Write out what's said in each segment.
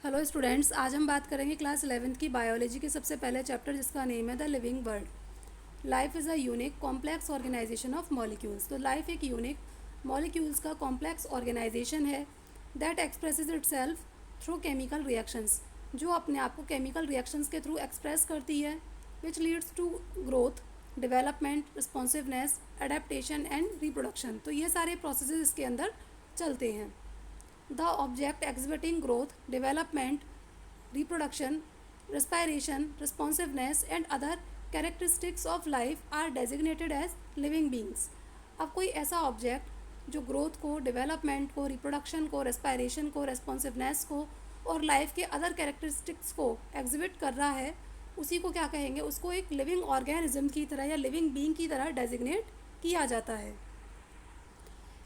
Hello students, आज हम बात करेंगे क्लास 11th की बायोलॉजी के सबसे पहले चैप्टर जिसका नेम है the living world. Life is a unique complex organization of molecules. तो लाइफ एक यूनिक मॉलिक्यूल्स का कॉम्प्लेक्स ऑर्गेनाइजेशन है that expresses itself through chemical reactions, जो अपने आप को केमिकल रिएक्शंस के थ्रू एक्सप्रेस करती है, which leads to growth, development, responsiveness, adaptation and reproduction. तो ये सारे प्रोसेसेस इसके अंदर चलते हैं। The object exhibiting growth, development, reproduction, respiration, responsiveness and other characteristics of life are designated as living beings। अब कोई ऐसा ऑब्जेक्ट जो ग्रोथ को, डेवलपमेंट को, रिप्रोडक्शन को, रेस्पायरेशन को, रेस्पॉन्सिवनेस को और लाइफ के अदर कैरेक्टरिस्टिक्स को एग्जिबिट कर रहा है, उसी को क्या कहेंगे? उसको एक लिविंग ऑर्गेनिज्म की तरह या लिविंग बीइंग की तरह डेजिग्नेट किया जाता है।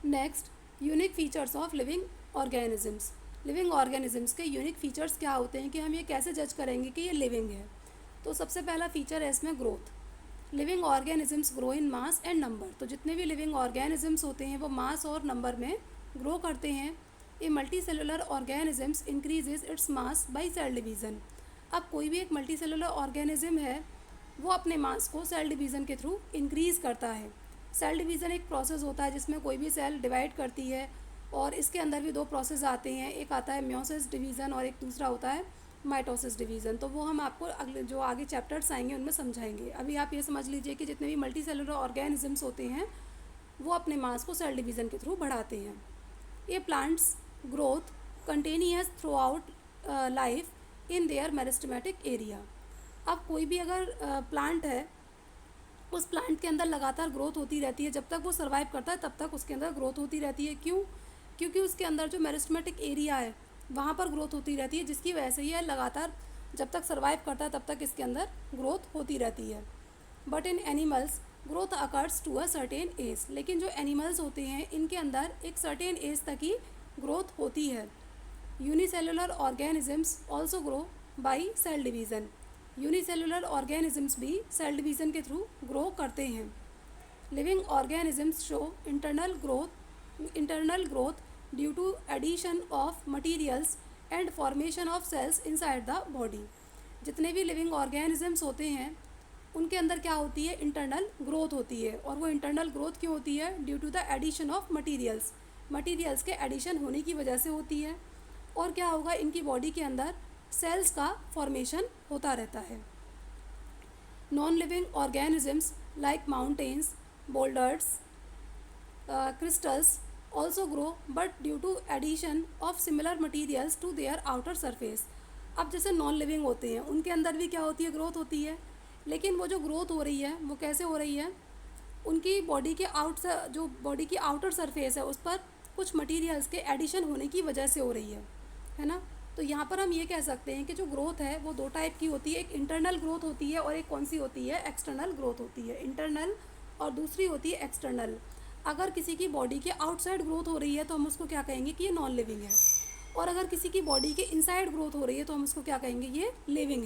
Next, unique features of living organisms. Living organisms के यूनिक फीचर्स क्या होते हैं कि हम ये कैसे जज करेंगे कि ये लिविंग है? तो सबसे पहला फीचर है इसमें growth. Living organisms grow in mass and number. तो जितने भी लिविंग ऑर्गेनिजम्स होते हैं वो मास और नंबर में ग्रो करते हैं। A multicellular organisms increases its mass by cell division. अब कोई भी एक मल्टी सेलुलर ऑर्गेनिज्म है, वो अपने मास को सेल डिवीज़न के थ्रू इंक्रीज़ करता है। सेल डिवीज़न एक प्रोसेस होता है जिसमें कोई भी सेल डिवाइड करती है, और इसके अंदर भी दो प्रोसेस आते हैं, एक आता है म्योसिस डिवीज़न और एक दूसरा होता है माइटोसिस डिवीज़न। तो वो हम आपको अगले जो आगे चैप्टर्स आएंगे उनमें समझाएंगे। अभी आप ये समझ लीजिए कि जितने भी मल्टी सेलुलर ऑर्गेनिजम्स होते हैं वो अपने मास को सेल डिवीज़न के थ्रू बढ़ाते हैं। ये plants growth continuous through out life in their meristematic area. अब कोई भी अगर प्लांट है, उस प्लांट के अंदर लगातार ग्रोथ होती रहती है। जब तक वो सर्वाइव करता है तब तक उसके अंदर ग्रोथ होती रहती है। क्यों? क्योंकि उसके अंदर जो मेरिस्टेमेटिक एरिया है वहाँ पर ग्रोथ होती रहती है, जिसकी वजह से ये लगातार जब तक सर्वाइव करता है तब तक इसके अंदर ग्रोथ होती रहती है। But in animals growth occurs to a certain age. लेकिन जो एनिमल्स होते हैं इनके अंदर एक सर्टेन एज तक ही ग्रोथ होती है। Unicellular organisms also grow by cell division. Unicellular organisms भी सेल डिवीज़न के थ्रू ग्रो करते हैं। Living organisms show internal growth due to addition of materials and formation of cells inside the body. जितने भी living organisms होते हैं उनके अंदर क्या होती है? इंटरनल ग्रोथ होती है। और वो इंटरनल ग्रोथ क्यों होती है? Due to the addition of materials के एडिशन होने की वजह से होती है। और क्या होगा? इनकी बॉडी के अंदर सेल्स का फॉर्मेशन होता रहता है। Non living organisms like mountains, boulders, crystals also grow but due to addition of similar materials to their outer surface. अब जैसे नॉन लिविंग होते हैं उनके अंदर भी क्या होती है? ग्रोथ होती है। लेकिन वो जो ग्रोथ हो रही है वो कैसे हो रही है? उनकी बॉडी के जो बॉडी की आउटर सरफेस है उस पर कुछ मटीरियल्स के एडिशन होने की वजह से हो रही है ना। तो यहाँ पर हम ये कह सकते हैं कि जो ग्रोथ है वो दो टाइप की होती है। एक इंटरनल ग्रोथ होती है और एक कौन सी होती है? एक्सटर्नल ग्रोथ होती है। इंटरनल और दूसरी होती है एक्सटर्नल। अगर किसी की बॉडी के आउटसाइड ग्रोथ हो रही है तो हम उसको क्या कहेंगे कि ये नॉन लिविंग है, और अगर किसी की बॉडी के इनसाइड ग्रोथ हो रही है तो हम उसको क्या कहेंगे? ये लिविंग है।